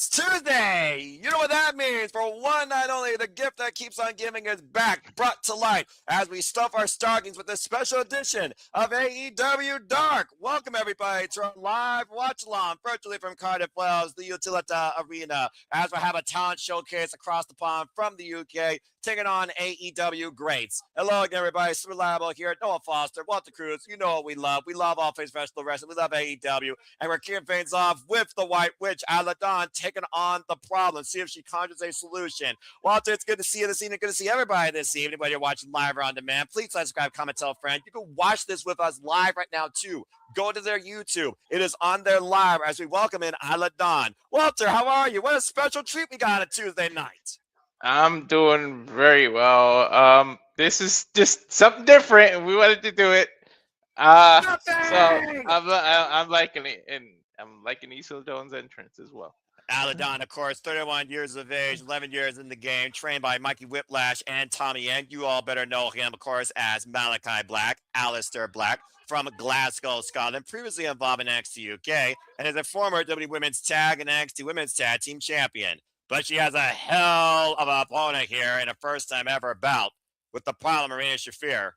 It's Tuesday. You know what that means. For one night only, the gift that keeps on giving is back, brought to light as we stuff our stockings with this special edition of AEW Dark. Welcome, everybody, to our live watch-along virtually from Cardiff, Wales, the Utilita Arena, as we have a talent showcase across the pond from the UK, taking on AEW greats. Hello again, everybody. Super Reliable here. Noah Foster, Walter Cruz. You know what we love. We love all things professional wrestling. We love AEW. And we're kicking things off with the White Witch, Isla, taking on the problem. See if she conjures a solution. Walter, it's good to see you this evening. Good to see everybody this evening. Whether you're watching live or on demand, please subscribe, comment, tell a friend. You can watch this with us live right now, too. Go to their YouTube. It is on their live as we welcome in Isla Dawn. Walter, how are you? What a special treat we got on Tuesday night. I'm doing very well. This is just something different, and we wanted to do it. So I'm liking it, and I'm liking Isla Dawn's entrance as well. Aladon, of course, 31 years of age, 11 years in the game, trained by Mikey Whiplash and Tommy Yang. You all better know him, of course, as Malachi Black, Alistair Black, from Glasgow, Scotland, previously involved in NXT UK, and is a former WWE Women's Tag and NXT Women's Tag Team Champion. But she has a hell of an opponent here in a first-time ever bout with the problem Marina Shafir.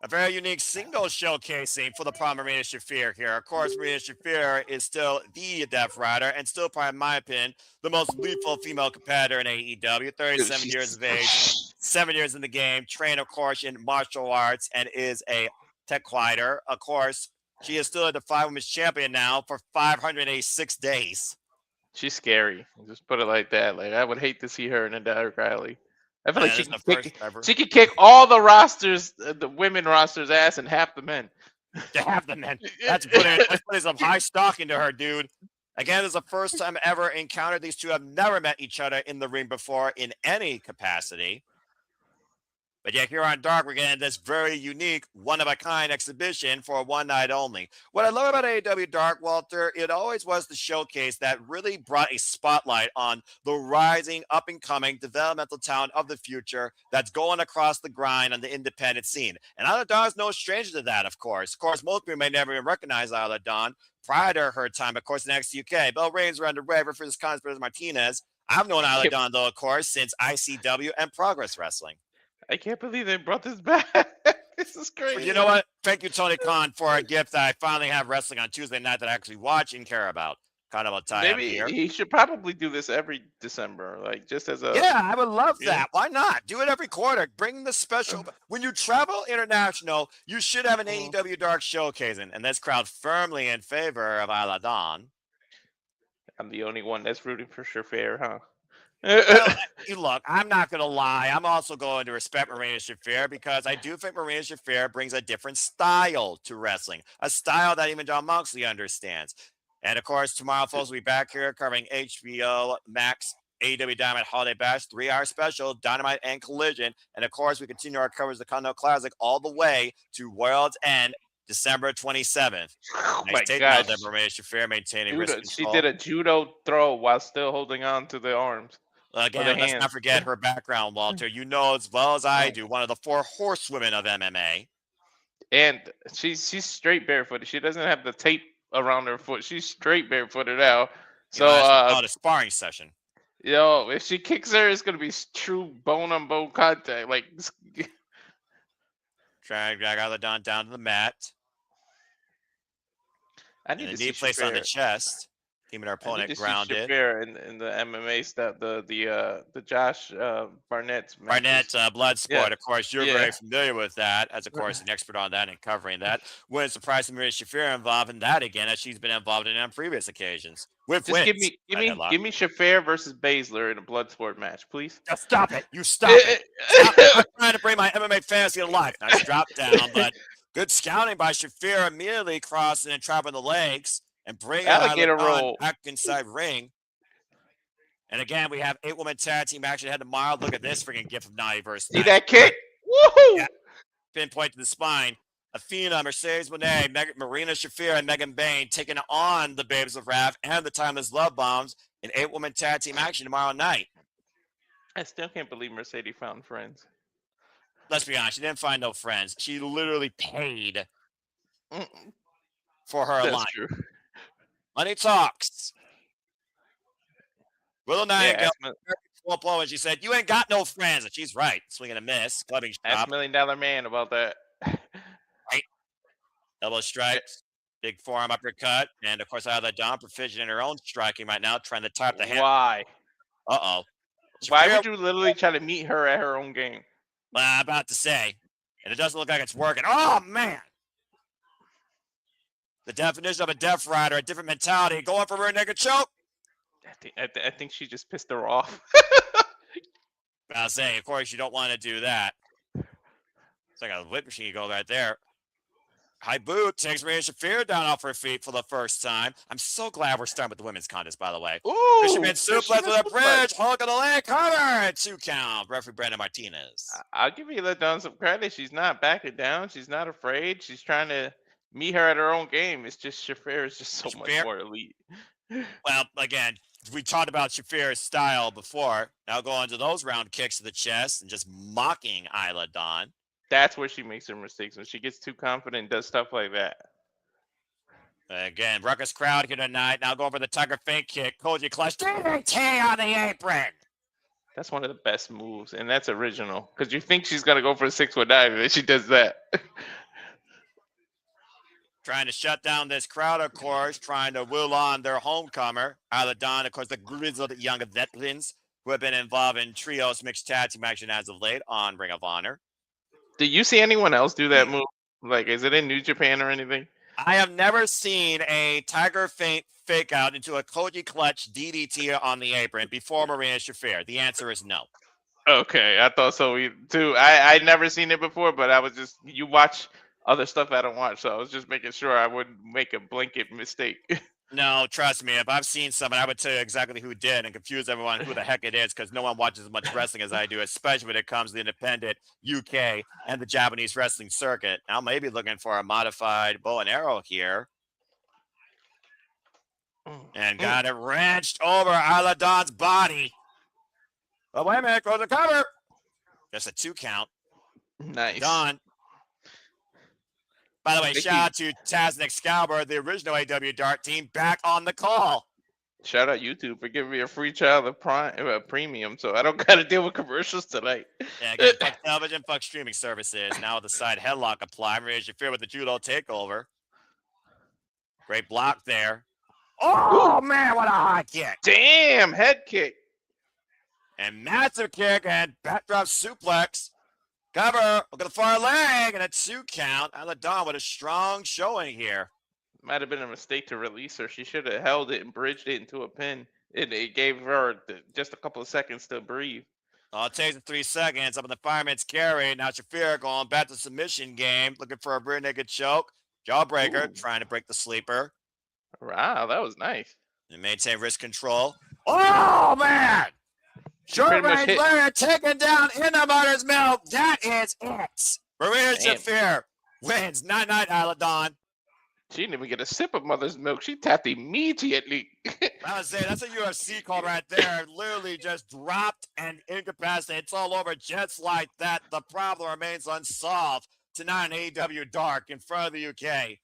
A very unique single showcasing for the problem Marina Shafir here. Of course, Marina Shafir is still the Death Rider and still, probably in my opinion, the most lethal female competitor in AEW. 37 years of age, 7 years in the game, trained, of course, in martial arts and is a tech fighter. Of course, she is still a Defiant Women's Champion now for 586 days. She's scary. Just put it like that. Like, I would hate to see her in a Dark Rally. I feel like she could kick all the rosters, the women rosters' ass, and half the men. Half the men. That's putting some high stock into her, dude. Again, this is the first time ever encountered. These two have never met each other in the ring before in any capacity. But yeah, here on Dark, we're getting this very unique, one-of-a-kind exhibition for one night only. What I love about AEW Dark, Walter, it always was the showcase that really brought a spotlight on the rising, up-and-coming developmental talent of the future that's going across the grind on the independent scene. And Isla Dawn is no stranger to that, of course. Of course, most people may never even recognize Isla Dawn prior to her time, of course, in NXT UK. Bell Reigns around the Red versus Conspiracy Martinez. I've known Isla Dawn, though, of course, since ICW and Progress Wrestling. I can't believe they brought this back. This is crazy. But you know what? Thank you, Tony Khan, for a gift that I finally have wrestling on Tuesday night that I actually watch and care about. Kind of a tie-up here. Maybe he should probably do this every December, like just as a... Yeah, I would love that. Why not? Do it every quarter. Bring the special. When you travel international, you should have an AEW Dark showcasing, and this crowd firmly in favor of Isla Dawn. I'm the only one that's rooting for Shafir, huh? Well, look, I'm not going to lie. I'm also going to respect Marina Shafir because I do think Marina Shafir brings a different style to wrestling, a style that even John Moxley understands. And, of course, tomorrow, folks, we'll be back here covering HBO Max AEW Dynamite Holiday Bash, 3-hour special, Dynamite and Collision. And, of course, we continue our coverage of the Continental Classic all the way to World's End, December 27th. Oh nice my gosh. That Marina Shafir maintaining wrist control. She did a judo throw while still holding on to the arms. Again, let's not forget her background, Walter. You know as well as I do, one of the 4 horsewomen of MMA. And she's straight barefooted. She doesn't have the tape around her foot. She's straight barefooted now. So a sparring session. Yo, if she kicks her, it's gonna be true bone-on-bone contact. Like, trying to drag Isla Dawn down to the mat. I need to see place on the chest. Keeping our opponent grounded. In the MMA stuff, the Josh Barnett's matches. Barnett blood sport. Of course, you're very familiar with that, as of course an expert on that and covering that. Wouldn't surprise Marina Shafir involved in that again, as she's been involved in it on previous occasions. With Just wins. give me Shafir versus Baszler in a blood sport match, please. Just stop it! You stop it! Stop. I'm trying to bring my MMA fantasy to life. Nice drop down, but good scouting by Shafir, immediately crossing and trapping the legs. And bring alligator roll back inside ring. And again, we have 8-woman tag team action ahead tomorrow. Look at this freaking gift of Nani versus See that kick? Woohoo! Yeah. Pinpoint to the spine. Athena, Mercedes Monet, Marina Shafir, and Megan Bain taking on the Babes of Wrath and the Timeless Love Bombs in 8-woman tag team action tomorrow night. I still can't believe Mercedes found friends. Let's be honest, she didn't find no friends. She literally paid for her That's alliance. true. Money talks. Willow Nightingale blow, and she said, "You ain't got no friends." And she's right. Swing and a miss. Clubbing shot. Ask $1 Million Man about that. Right. Elbow strikes. Big forearm uppercut. And of course, Isla Dawn proficient in her own striking right now, trying to tap the hand. Why? Uh-oh. Why would you literally try to meet her at her own game? Well, I'm about to say. And it doesn't look like it's working. Oh, man. The definition of a Death Rider, a different mentality. Going for rear naked choke. I think she just pissed her off. I'll say, of course, you don't want to do that. It's like a whip machine go right there. High boot takes Marina Shafir down off her feet for the first time. I'm so glad we're starting with the women's contest, by the way. Ooh, Fisherman suplex with a bridge. Hulk of the leg cover. 2 count. Referee Brandon Martinez. I'll give Isla Dawn some credit. She's not backing down. She's not afraid. She's trying to meet her at her own game. It's just Shafir is just so much more elite. Well, again, we talked about Shafir's style before. Now going to those round kicks to the chest and just mocking Isla Dawn. That's where she makes her mistakes, when she gets too confident and does stuff like that. Again, ruckus crowd here tonight. Now going for the Tiger Feint kick. Koji clutch. DDT on the apron. That's one of the best moves, and that's original. Because you think she's going to go for a 619, and then she does that. Trying to shut down this crowd, of course. Trying to will on their homecomer. Isla Dawn, of course, the grizzled young veterans who have been involved in trios mixed tag team action as of late on Ring of Honor. Do you see anyone else do that move? Like, is it in New Japan or anything? I have never seen a Tiger Feint fake out into a Koji clutch DDT on the apron before Marina Shafir. The answer is no. Okay, I thought so too. I'd never seen it before, but I was just, you watch other stuff I don't watch, so I was just making sure I wouldn't make a blanket mistake. No, trust me. If I've seen someone, I would tell you exactly who did and confuse everyone who the heck it is, because no one watches as much wrestling as I do, especially when it comes to the independent UK and the Japanese wrestling circuit. Now, maybe looking for a modified bow and arrow here. And got it wrenched over Isla Dawn's body. But wait a minute, goes the cover. Just a 2 count. Nice. Done. By the way, shout out to Taz and Excalibur, the original AEW Dark team, back on the call. Shout out YouTube for giving me a free trial of premium, so I don't got to deal with commercials tonight. Yeah, again, fuck television, fuck streaming services. Now with the side headlock apply, Maria Shafir with the judo takeover. Great block there. Oh, man, what a high kick. Damn, head kick. And massive kick and backdrop suplex. Cover, look at the far leg, and a 2 count. Isla Dawn with a strong showing here. Might have been a mistake to release her. She should have held it and bridged it into a pin. It gave her just a couple of seconds to breathe. Well, it takes 3 seconds. Up in the fireman's carry. Now Shafir going back to submission game, looking for a rear naked choke. Jawbreaker, trying to break the sleeper. Wow, that was nice. And maintain wrist control. Oh, man! Short range lariat taken down in the mother's milk. That is it. Marina Shafir wins. Night, Isla Dawn. She didn't even get a sip of mother's milk. She tapped immediately. I would say that's a UFC call right there. Literally just dropped and incapacitated. It's all over just like that. The problem remains unsolved tonight in AEW Dark in front of the UK.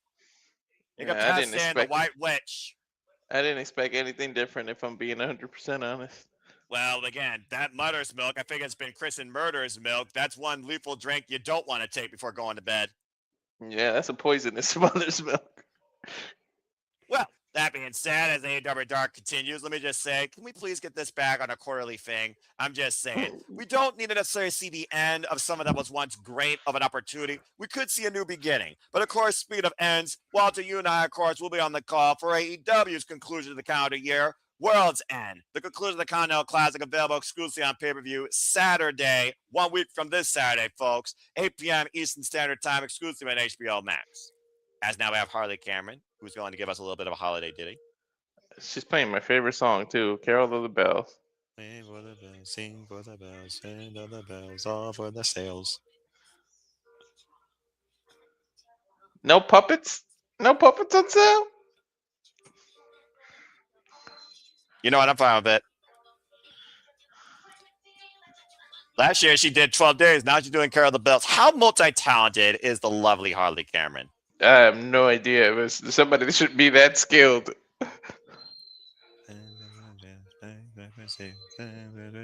Incapacitated the White Witch. I didn't expect anything different, if I'm being 100% honest. Well, again, that mother's milk, I think it's been Chris and Murder's milk. That's one lethal drink you don't want to take before going to bed. Yeah, that's a poisonous mother's milk. Well, that being said, as AEW Dark continues, let me just say, can we please get this back on a quarterly thing? I'm just saying, we don't need to necessarily see the end of someone that was once great of an opportunity. We could see a new beginning. But of course, speaking of ends, Walter, you and I, of course, will be on the call for AEW's conclusion of the calendar year. World's End, the conclusion of the Continental Classic, available exclusively on pay-per-view Saturday, 1 week from this Saturday, folks, 8 p.m. Eastern Standard Time, exclusively on HBO Max. As now we have Harley Cameron, who's going to give us a little bit of a holiday ditty. She's playing my favorite song, too, Carol of the Bells. Sing for the bells, sing for the bells, sing for the bells, all for the sales. No puppets? No puppets on sale? You know what? I'm fine with it. Last year, she did 12 days. Now she's doing Carol of the Bells. How multi-talented is the lovely Harley Cameron? I have no idea. It was somebody that shouldn't be that skilled.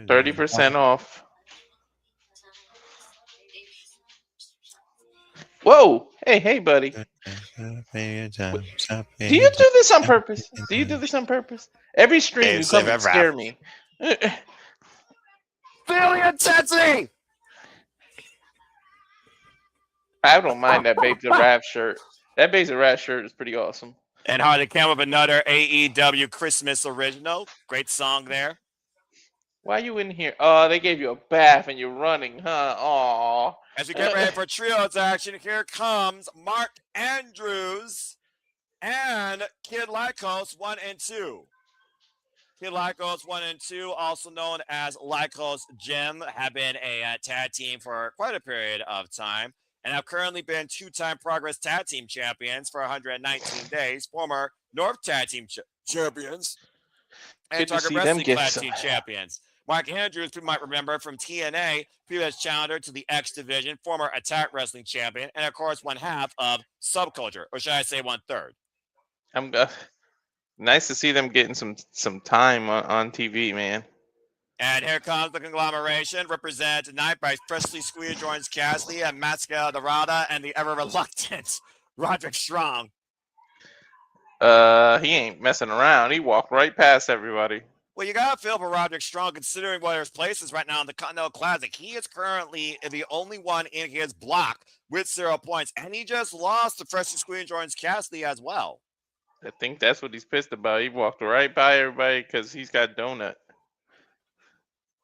30% off. Whoa! Hey, buddy. Do you do this on purpose? Do you do this on purpose? Every stream you come and scare me. Feel the intensity! I don't mind that Babes of Wrath shirt. That Babes of Wrath shirt is pretty awesome. And Harley came with another AEW Christmas original. Great song there. Why are you in here? Oh, they gave you a bath and you're running, huh? Aw. As we get ready for trios action, here comes Mark Andrews and Kid Lykos 1 and 2. Kid Lykos 1 and 2, also known as Lykos Gym, have been a tag team for quite a period of time and have currently been two-time Progress Tag Team champions for 119 days, former North Tag Team champions, and Target Wrestling Tag Team champions. Mark Andrews, you might remember from TNA, previous challenger to the X Division, former Attack Wrestling champion, and of course, one half of Subculture, or should I say 1/3? I'm nice to see them getting some time on TV, man. And here comes the conglomeration, represented tonight by freshly squeezed Orange Cassidy and Máscara, Dorada, and the ever-reluctant Roderick Strong. He ain't messing around. He walked right past everybody. Well, you got to feel for Roderick Strong, considering what his place is right now in the Continental Classic. He is currently the only one in his block with 0 points, and he just lost to freshly squeezed Orange Cassidy as well. I think that's what he's pissed about. He walked right by everybody because he's got donut.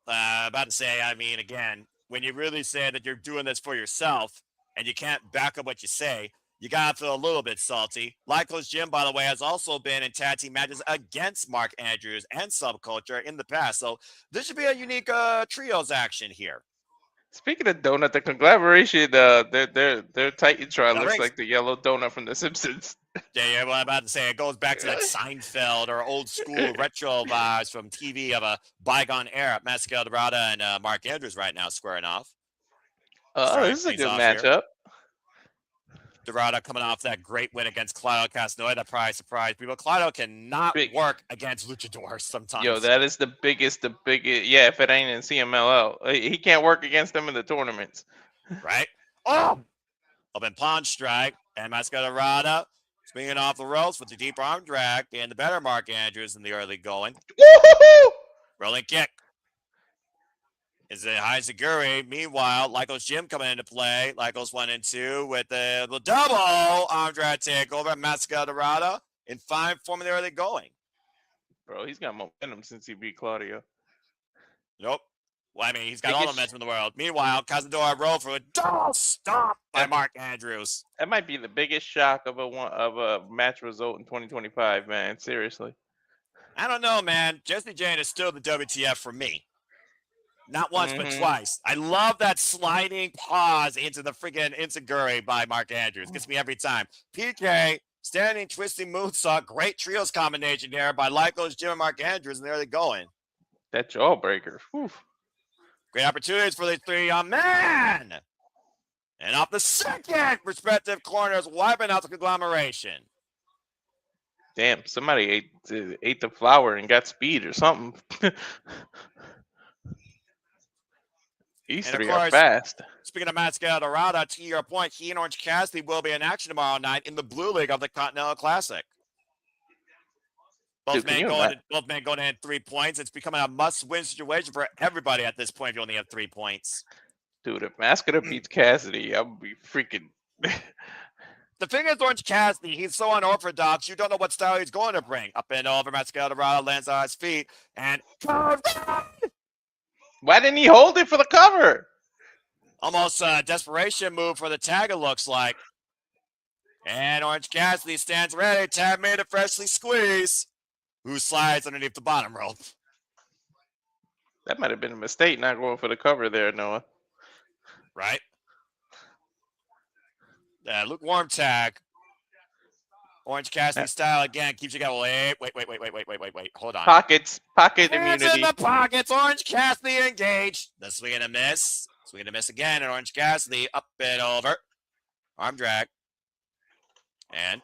About to say, I mean, again, when you really say that you're doing this for yourself and you can't back up what you say, you got to feel a little bit salty. Lykos Gym, by the way, has also been in tag team matches against Mark Andrews and Subculture in the past. So this should be a unique trios action here. Speaking of donut, the conglomeration, their Titantron looks like the yellow donut from The Simpsons. Yeah, well, I'm about to say, it goes back to that Seinfeld or old school retro vibes from TV of a bygone era. Máscara, Dorada, and Mark Andrews right now squaring off. This is a good matchup. Dorada coming off that great win against Claudio Castagnoli. That probably surprised people. Claudio cannot work against luchadors sometimes. Yo, that is the biggest. Yeah, if it ain't in CMLL, he can't work against them in the tournaments. Right? Oh! Open pawn strike. And Máscara, Dorada swinging off the ropes with the deep arm drag. And the better Mark Andrews in the early going. Woo-hoo-hoo! Rolling kick. Is it high Zaguri? Meanwhile, Lykos Gym coming into play. Lykos 1 and 2 with the double arm drag takeover. Máscara, Dorada in fine form in the early going. Bro, he's got momentum since he beat Claudio. Nope. Well, I mean, he's got all the momentum in the world. Meanwhile, Casador rolled for a double stop by Mark Andrews. That might be the biggest shock of a match result in 2025, man. Seriously. I don't know, man. Jesse Jane is still the WTF for me. Not once, but twice. I love that sliding pause into the freaking Insiguri by Mark Andrews. Gets me every time. PK, standing, twisting moonsault. Great trios combination here by Lykos Gym and Mark Andrews, and there they're going. That jawbreaker. Whew. Great opportunities for these three young men. And off the second respective corners, wiping out the conglomeration. Damn, somebody ate the flower and got speed or something. These three are fast. Speaking of Máscara, Dorada, to your point, he and Orange Cassidy will be in action tomorrow night in the Blue League of the Continental Classic. Both men going in 3 points. It's becoming a must-win situation for everybody at this point if you only have 3 points. Dude, if Máscara beats Cassidy, I'll be freaking... The thing is, Orange Cassidy, he's so unorthodox, you don't know what style he's going to bring. Up and over, Máscara, Dorada lands on his feet, and... Why didn't he hold it for the cover? Almost a desperation move for the tag, it looks like. And Orange Cassidy stands ready. Tag made it freshly squeezed. Who slides underneath the bottom rope. That might have been a mistake not going for the cover there, Noah. Right? Lukewarm tag. Orange Cassidy style again. Keeps you going. Wait. Hold on. Pocket Hands immunity. in the pockets. Orange Cassidy engaged. The swing and a miss. Swing and a miss again. And Orange Cassidy up and over. Arm drag. And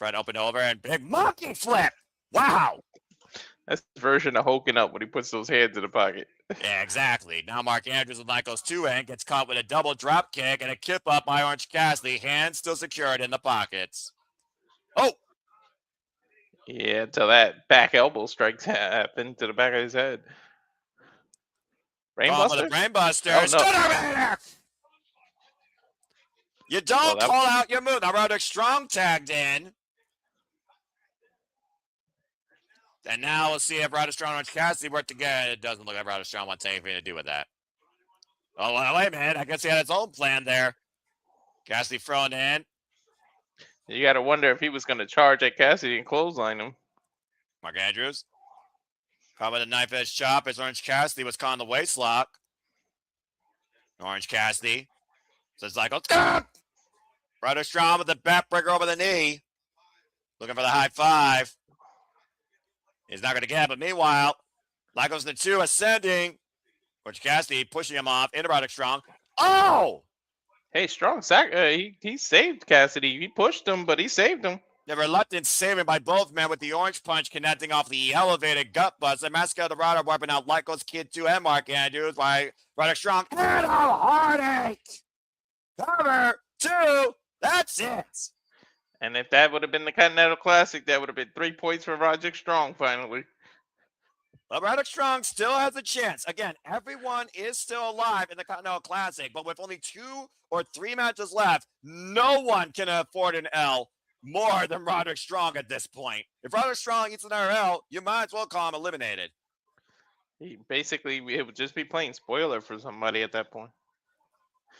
Front open over and big monkey flip. Wow. That's the version of Hogan up when he puts those hands in the pocket. Yeah, exactly. Now Mark Andrews with Lykos 2-end gets caught with a double drop kick and a kip up by Orange Cassidy. Hands still secured in the pockets. Oh. Yeah, until that back elbow strike happened to the back of his head. Brainbuster? Brainbuster. Oh, no. You don't call out your move. Now Roderick Strong tagged in. And now we'll see if Roderick Strong and Orange Cassidy work together. It doesn't look like Roderick Strong wants anything to do with that. Oh, well, wait a minute. I guess he had his own plan there. Cassidy thrown in. You got to wonder if he was going to charge at Cassidy and clothesline him. Mark Andrews. Caught with a knife edge chop as Orange Cassidy was caught in the waist lock. Orange Cassidy says Lykos. Roderick Strong with the backbreaker over the knee. Looking for the high five. He's not going to get it, but meanwhile, Lykos the 2 ascending. Orange Cassidy pushing him off into Roderick Strong. Oh! Hey, Strong, he saved Cassidy. He pushed him, but he saved him. The reluctant saving by both men with the orange punch connecting off the elevated gut bust. The Máscara Dorada wiping out Lykos Kid 2 and Mark Andrews by Roderick Strong. And a heartache! Cover 2. That's it. And if that would have been the Continental Classic, that would have been 3 points for Roderick Strong finally. Well, Roderick Strong still has a chance. Again, everyone is still alive in the Continental Classic, but with only 2 or 3 matches left, no one can afford an L more than Roderick Strong at this point. If Roderick Strong eats another L, you might as well call him eliminated. It would just be plain spoiler for somebody at that point.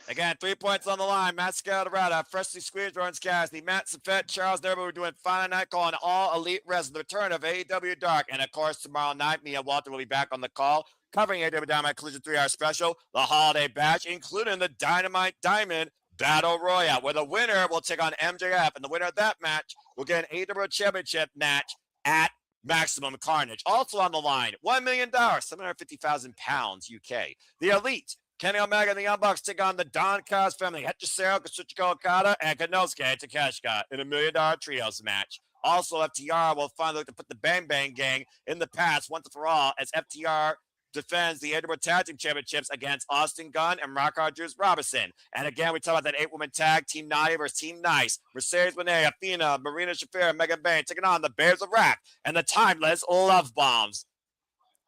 Again, 3 points on the line. Máscara Dorada, freshly squeezed Orange Cassidy, Matt Safet, Charles Derby. We're doing Final Night Call on All Elite Wrestling. The return of AEW Dark. And of course, tomorrow night, me and Walter will be back on the call covering AEW Dynamite Collision 3-hour special, the Holiday Bash, including the Dynamite Diamond Battle Royale, where the winner will take on MJF. And the winner of that match will get an AEW Championship match at Maximum Carnage. Also on the line, $1 million, 750,000 pounds UK. The Elite. Kenny Omega and the Young Bucks take on the Don Callis family, Hechicero, Kazuchika Okada, and Konosuke Takeshita in a $1 million trios match. Also, FTR will finally look to put the Bang Bang Gang in the past once and for all as FTR defends the AEW Tag Team Championships against Austin Gunn and Rock Juice Robinson. And again, we talk about that 8-woman tag, Team Nadia versus Team Nice. Mercedes Moné, Athena, Marina Shafir, and Megan Bain taking on the Bears of Wrath and the Timeless Love Bombs.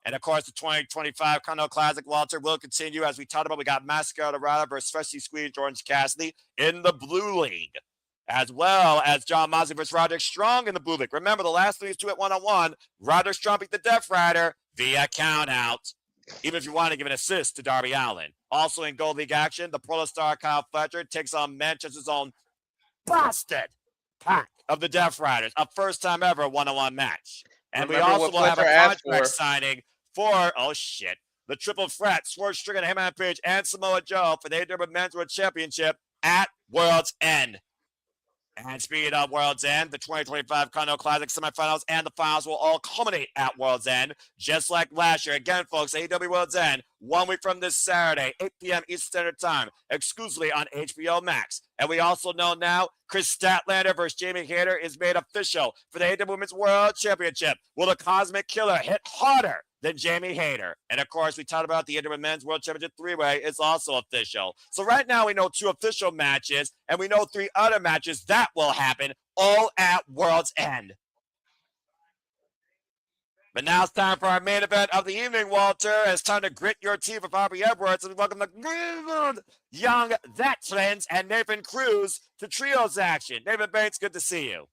And, of course, the 2025 Continental Classic, Walter, will continue. As we talked about, we got Máscara Dorada versus freshly squeezed Orange Cassidy in the Blue League, as well as John Mosley versus Roderick Strong in the Blue League. Remember, the last 3 is 2 at 1-on-1. Roderick Strong beat the Death Rider via countout, even if you want to give an assist to Darby Allin. Also in Gold League action, the Proto Star Kyle Fletcher takes on Manchester's own busted pack of the Death Riders, a first-time ever 1-on-1 match. And we also will have a contract signing for, the triple threat, Swerve Strickland, Heyman Page, and Samoa Joe for the AEW Men's World Championship at World's End. And speaking of World's End, the 2025 Continental Classic semifinals and the finals will all culminate at World's End, just like last year. Again, folks, AEW World's End, 1 week from this Saturday, 8 p.m. Eastern Standard Time, exclusively on HBO Max. And we also know now Chris Statlander versus Jamie Hayter is made official for the AEW Women's World Championship. Will the Cosmic Killer hit harder than Jamie Hayter? And of course, we talked about the AEW Men's World Championship 3-way is also official. So right now we know 2 official matches, and we know 3 other matches that will happen all at World's End. But now it's time for our main event of the evening, Walter. It's time to grit your teeth with Aubrey Edwards, and we welcome the Grizzled Young Veterans and Nathan Cruz to trios action. Nathan Bates, good to see you.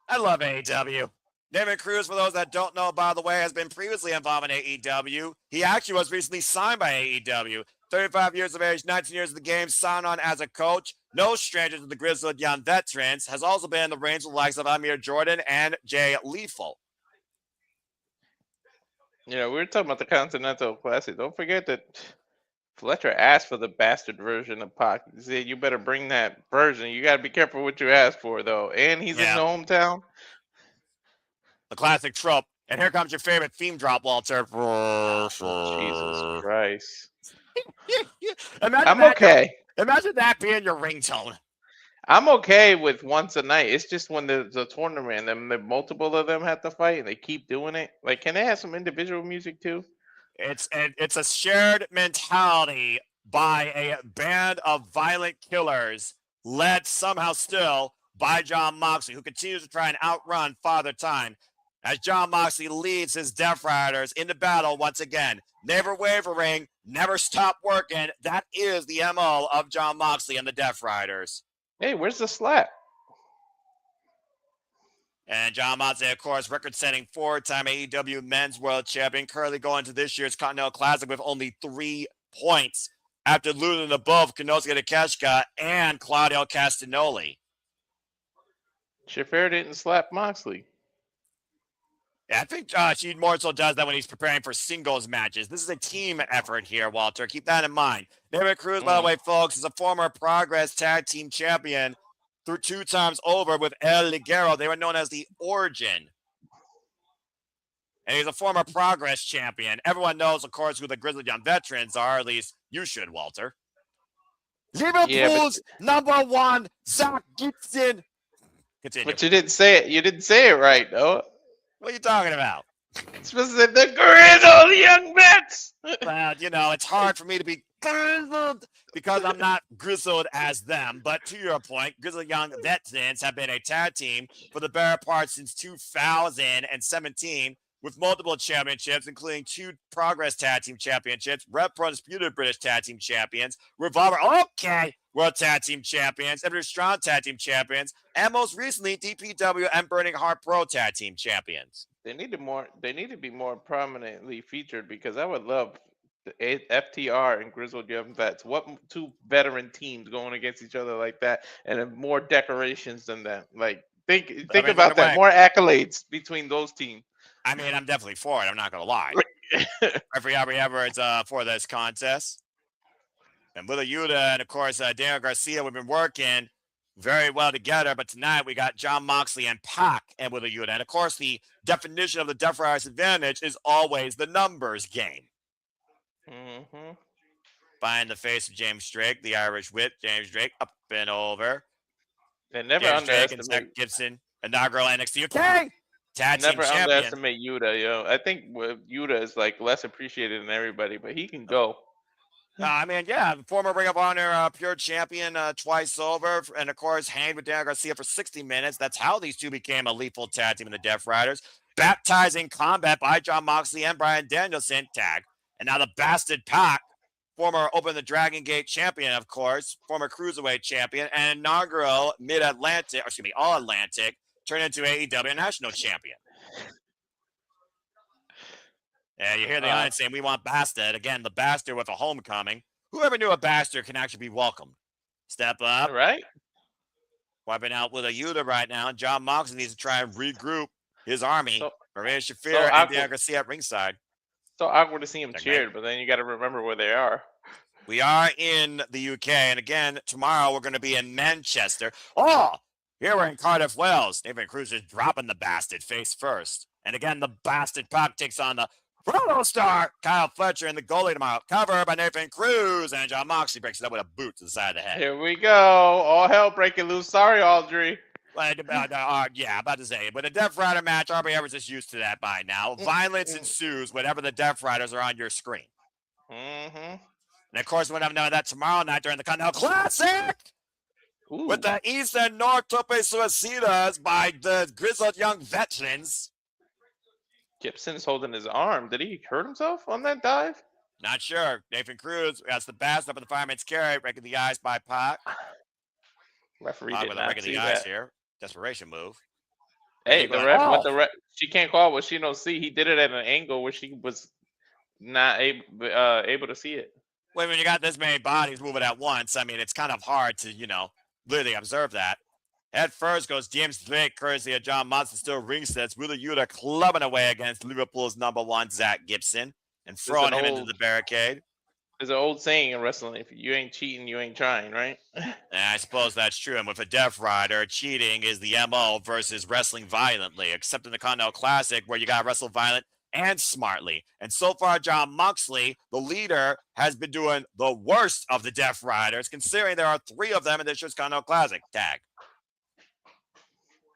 I love AEW. Nathan Cruz, for those that don't know, by the way, has been previously involved in AEW. He actually was recently signed by AEW. 35 years of age, 19 years of the game, signed on as a coach. No stranger to the Grizzled Young Veterans. Has also been in the range of the likes of Amir Jordan and Jay Lethal. You know, we were talking about the Continental Classic. Don't forget that Fletcher asked for the bastard version of Pac. He said, you better bring that version. You got to be careful what you ask for, though. And he's in the hometown. The classic trope. And here comes your favorite theme drop, Walter. Jesus Christ. Imagine I'm okay. Imagine that being your ringtone. I'm okay with once a night. It's just when there's a tournament and the multiple of them have to fight and they keep doing it. Like, can they have some individual music too? It's a shared mentality by a band of violent killers led somehow still by Jon Moxley, who continues to try and outrun Father Time as Jon Moxley leads his Death Riders into battle once again. Never wavering, never stop working. That is the MO of Jon Moxley and the Death Riders. Hey, where's the slap? And Jon Moxley, of course, record-setting four-time AEW Men's World Champion, currently going to this year's Continental Classic with only 3 points after losing to both Konosuke Takeshita and Claudio Castagnoli. Shafir didn't slap Moxley. Yeah, I think she more so does that when he's preparing for singles matches. This is a team effort here, Walter. Keep that in mind. David Cruz, by the way, folks, is a former Progress Tag Team Champion through 2 times over with El Ligero. They were known as the Origin. And he's a former Progress champion. Everyone knows, of course, who the Grizzled Young Veterans are. At least you should, Walter. Liverpool's #1, Zach Gibson. Continue. But you didn't say it. You didn't say it right, though. What are you talking about? It's supposed to say the Grizzled Young Vets. Well, you know, it's hard for me to be grizzled because I'm not grizzled as them. But to your point, Grizzled Young Veterans have been a tag team for the better part since 2017 with multiple championships, including 2 Progress Tag Team Championships, Red Pro Disputed British Tag Team Champions, Revolver, World Tag Team Champions, Every Strong Tag Team Champions, and most recently, DPW and Burning Heart Pro Tag Team Champions. They need to be more prominently featured because I would love the FTR and Grizzled Young Vets. What 2 veteran teams going against each other like that, and more decorations than that? Like, think about that. More accolades between those teams. I mean, I'm definitely for it. I'm not going to lie. Referee Aubrey Everett's for this contest. And Willa Yuta and, of course, Daniel Garcia, we've been working very well together. But tonight we got Jon Moxley and Pac and Willa Yuta. And, of course, the definition of the Death Riders advantage is always the numbers game. Mm-hmm. Find the face of James Drake, the Irish Whip. James Drake up and over. And never James Drake underestimate and Zach Gibson, inaugural NXT UK tag team Never champion. underestimate Yuta, yo. I think Yuta is like less appreciated than everybody, but he can go. I mean, yeah, former Ring of Honor pure champion twice over, and of course, hanged with Daniel Garcia for 60 minutes. That's how these two became a lethal tag team in the Death Riders. Baptizing combat by Jon Moxley and Bryan Danielson tag. And now the Bastard Pac, former Open the Dragon Gate champion, of course, former Cruiserweight champion, and inaugural All-Atlantic, turned into AEW National Champion. And you hear the audience saying, we want Bastard. Again, the Bastard with a homecoming. Whoever knew a Bastard can actually be welcomed. Step up. Right. Wiping out with a Yuta right now. And Jon Moxley needs to try and regroup his army. Marina Shafir and Daniel Garcia at ringside. So awkward to see him cheered, but then you got to remember where they are. We are in the UK. And again, tomorrow we're going to be in Manchester. Oh, here we're in Cardiff, Wales. Nathan Cruz is dropping the Bastard face first. And again, the Bastard Pac takes on the Proto Star, Kyle Fletcher, in the goalie tomorrow. Cover by Nathan Cruz, and Jon Moxley breaks it up with a boot to the side of the head. Here we go. All hell breaking loose. Sorry, Audrey. Yeah, about to say it. But the Death Rider match, Aubrey Everett's is used to that by now. Violence ensues whenever the Death Riders are on your screen. Mm-hmm. And of course, we'll have none of that tomorrow night during the Continental Classic. Ooh. With the East and North Tope Suicidas by the Grizzled Young Veterans. Gibson's holding his arm. Did he hurt himself on that dive? Not sure. Nathan Cruz has the Bastard up in the fireman's carry, breaking the ice by Pac. Referee did not see the ice that. here. Desperation move. Hey, the ref, she can't call what she don't see. He did it at an angle where she was not able to see it. Well, when you got this many bodies moving at once, I mean, it's kind of hard to, literally observe that. At first goes James Drake, courtesy of Jon Moxley, still ringsets. Wheeler Yuta clubbing away against Liverpool's #1, Zach Gibson, and throwing him into the barricade. There's an old saying in wrestling, if you ain't cheating, you ain't trying, right? And I suppose that's true. And with a Death Rider, cheating is the MO versus wrestling violently, except in the Continental Classic where you got to wrestle violent and smartly. And so far, Jon Moxley, the leader, has been doing the worst of the Death Riders, considering there are 3 of them in this year's Continental Classic tag.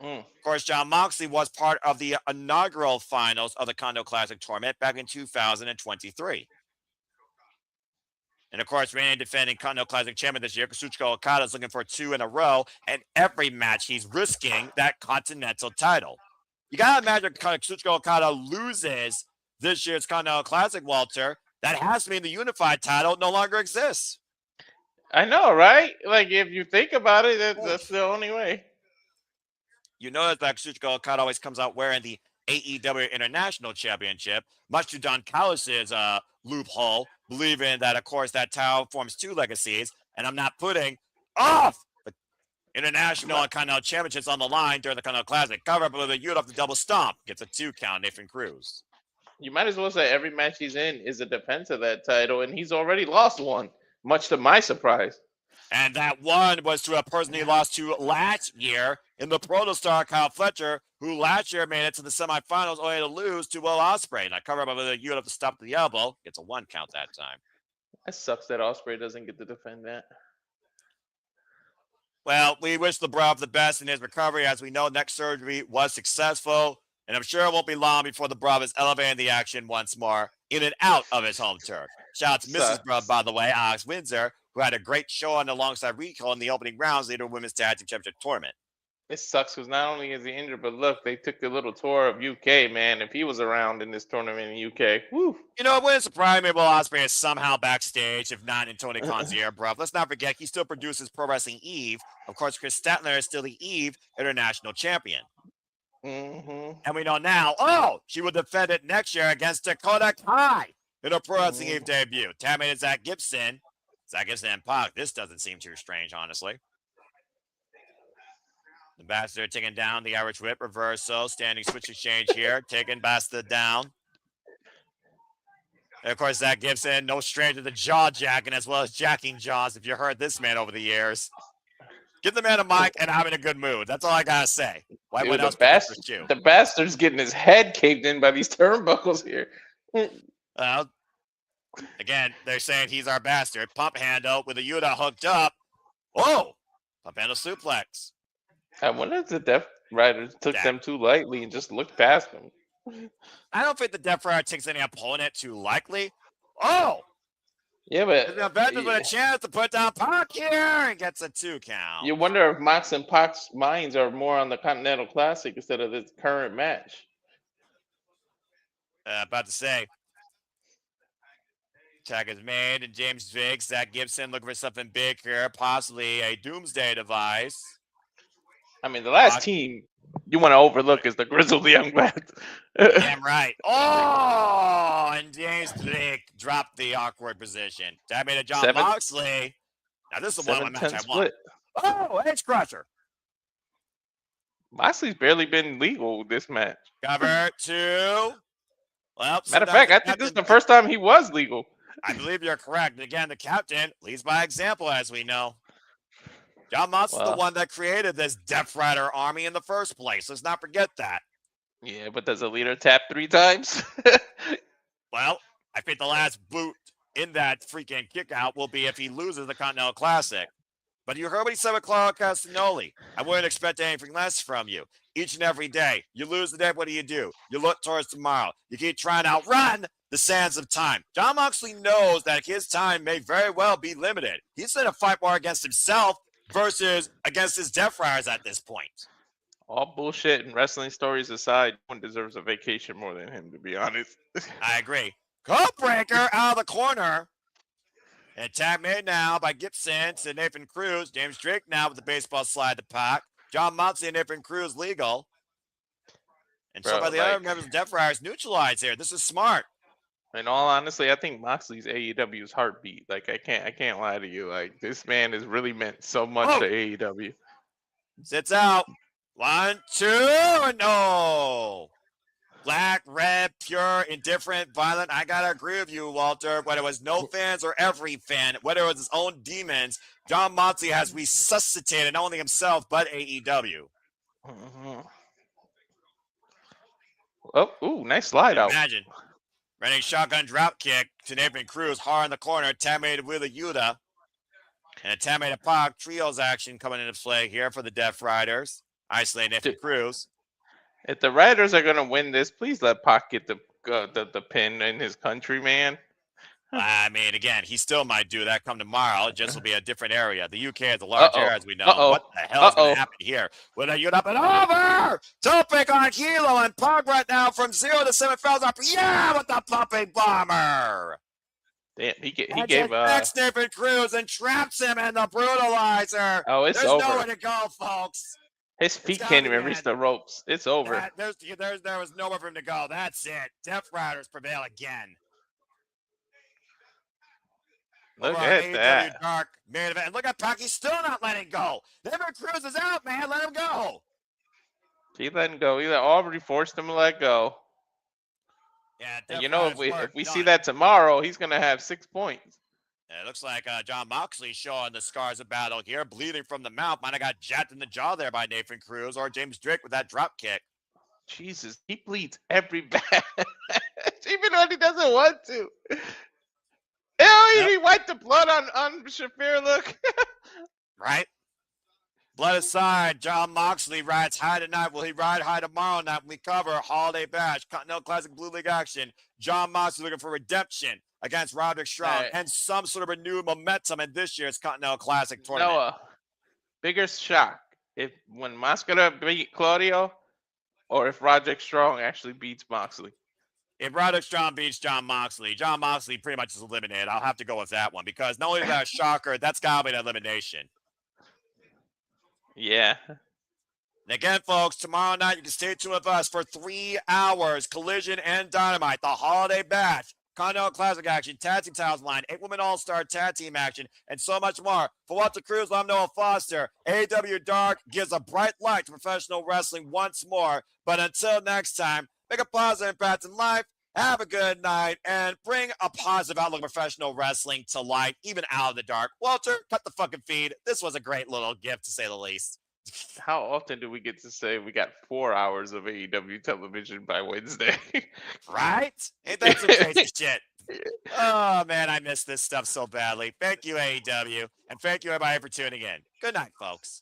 Of course, Jon Moxley was part of the inaugural finals of the Continental Classic tournament back in 2023. And of course, reigning and defending Continental Classic champion this year, Kazuchika Okada is looking for 2 in a row, and every match he's risking that Continental title. You gotta imagine Kazuchika Okada loses this year's Continental Classic, Walter. That has to mean the unified title no longer exists. I know, right? Like, if you think about it, that's the only way. You notice that Kazuchika Okada always comes out wearing the AEW International Championship, much to Don Callis' loophole, believing that, of course, that title forms 2 legacies, and I'm not putting off the International and Continental Championships on the line during the Continental Classic. Cover up with a unit off the double stomp. Gets a 2 count, Nathan Cruz. You might as well say every match he's in is a defense of that title, and he's already lost one, much to my surprise. And that one was to a person he lost to last year in the Protostar, Kyle Fletcher, who last year made it to the semifinals only to lose to Will Ospreay. And I cover up with a unit off the stop to the elbow. Gets a 1 count that time. That sucks that Ospreay doesn't get to defend that. Well, we wish the Brav the best in his recovery. As we know, neck surgery was successful, and I'm sure it won't be long before the Brav is elevating the action once more in and out of his home turf. Shout out to Mrs. Brav, by the way, Alex Windsor, who had a great showing alongside Rico in the opening rounds leader women's tag team championship tournament. It sucks because not only is he injured, but look, they took the little tour of UK, man. If he was around in this tournament in UK, whew. You know, it wouldn't surprise me if Will Ospreay is somehow backstage, if not in Tony Khan's ear, bro. Let's not forget, he still produces Pro Wrestling Eve. Of course, Chris Statler is still the Eve International Champion. And we know now, she will defend it next year against Dakota Kai in a Pro Wrestling Eve debut. Tammy and Zach Gibson. Zach Gibson and Pac. This doesn't seem too strange, honestly. The Bastard taking down the Irish Whip reversal. Standing switch exchange here. Taking Bastard down. And of course, Zach Gibson, no stranger to jaw jacking as well as jacking jaws, if you heard this man over the years. Give the man a mic and I'm in a good mood. That's all I got to say. Why Dude, else the Bastard's getting his head caved in by these turnbuckles here. Well, again, they're saying he's our Bastard. Pump handle with a Yuta hooked up. Whoa! Pump handle suplex. I wonder if the Death Riders took them too lightly and just looked past them. I don't think the Death Rider takes any opponent too lightly. Oh! Yeah, but the Avengers with a chance to put down Pac here and gets a 2 count. You wonder if Mox and Pac's minds are more on the Continental Classic instead of this current match. About to say. Tag is made, and James Viggs, Zach Gibson looking for something big here, possibly a Doomsday device. I mean, the last team you want to overlook is the Grizzled Young Bucks. Damn right. Oh, and James Blake dropped the awkward position. That made a Jon Moxley. Now this is one of my match I want. Oh, Edge Crusher. Moxley's barely been legal this match. Cover 2. Well, matter of fact, I think this is the first time he was legal. I believe you're correct. Again, the captain leads by example, as we know. Jon Moxley is the one that created this Death Rider army in the first place. Let's not forget that. Yeah, but does a leader tap 3 times? Well, I think the last boot in that freaking kick out will be if he loses the Continental Classic. But you heard what he said with Claudio Castagnoli. I wouldn't expect anything less from you. Each and every day, you lose the day, what do? You look towards tomorrow. You keep trying to outrun the sands of time. Jon Moxley knows that his time may very well be limited. He's in a fight more against himself versus against his Death Riders at this point. All bullshit and wrestling stories aside, no one deserves a vacation more than him, to be honest. I agree. Codebreaker out of the corner. And tag made now by Gibson to Nathan Cruz. James Drake now with the baseball slide to Pac. Jon Moxley and Nathan Cruz legal. And so by the other members of Death Riders neutralized here. This is smart. In all honesty, I think Moxley's AEW's heartbeat. Like I can't lie to you. Like this man has really meant so much to AEW. Sits out. 1, 2, and no. Black, red, pure, indifferent, violent. I gotta agree with you, Walter. Whether it was no fans or every fan, whether it was his own demons, Jon Moxley has resuscitated not only himself but AEW. Oh, ooh, nice slide out. Imagine. Running shotgun drop kick to Nathan Cruz, hard in the corner, Tamated with a Yuta. And a Tamated Pac trios action coming into play here for the Death Riders. Isolating Nathan Cruz. If the Riders are gonna win this, please let Pac get the pin in his country, man. I mean, again, he still might do that come tomorrow. It just will be a different area. The UK is a large area, as we know. What the hell is going to happen here? With a unit up and over! Topic on Kilo and Pug right now from 0 to 7 fouls up. Yeah, with the pumping bomber! Damn, he gave next Nathan Cruz and traps him in the brutalizer. Oh, it's There's over. nowhere to go, folks. His feet can't even reach the ropes. It's over. There was nowhere for him to go. That's it. Death Riders prevail again. Look at AEW that. Dark main event. And look at Pac. He's still not letting go. Nathan Cruz is out, man. Let him go. He let him go. He already forced him to let go. Yeah, and you know, if we see that tomorrow, he's gonna have 6 points. Yeah, it looks like John Moxley showing the scars of battle here, bleeding from the mouth. Might have got jacked in the jaw there by Nathan Cruz or James Drake with that drop kick. Jesus, he bleeds every match, even when he doesn't want to. He wiped the blood on Shafir. Look, right. Blood aside, John Moxley rides high tonight. Will he ride high tomorrow night when we cover Holiday Bash, Continental Classic Blue League action? John Moxley looking for redemption against Roderick Strong and some sort of renewed momentum in this year's Continental Classic tournament. Noah, bigger shock when Máscara beat Claudio, or if Roderick Strong actually beats Moxley. If Roderick Strong beats John Moxley pretty much is eliminated. I'll have to go with that one because not only is that a shocker, that's got to be an elimination. Yeah. And again, folks, tomorrow night you can stay tuned with us for 3 hours. Collision and Dynamite, the Holiday Bash, Continental Classic action, Tag Team Titles line, 8-woman All-Star Tag Team action, and so much more. For Walter Cruz, I'm Noah Foster. AEW Dark gives a bright light to professional wrestling once more. But until next time, make a positive impact in life. Have a good night and bring a positive outlook of professional wrestling to light, even out of the dark. Walter, cut the fucking feed. This was a great little gift, to say the least. How often do we get to say we got 4 hours of AEW television by Wednesday? Right? Ain't that some crazy shit? Oh, man, I miss this stuff so badly. Thank you, AEW. And thank you, everybody, for tuning in. Good night, folks.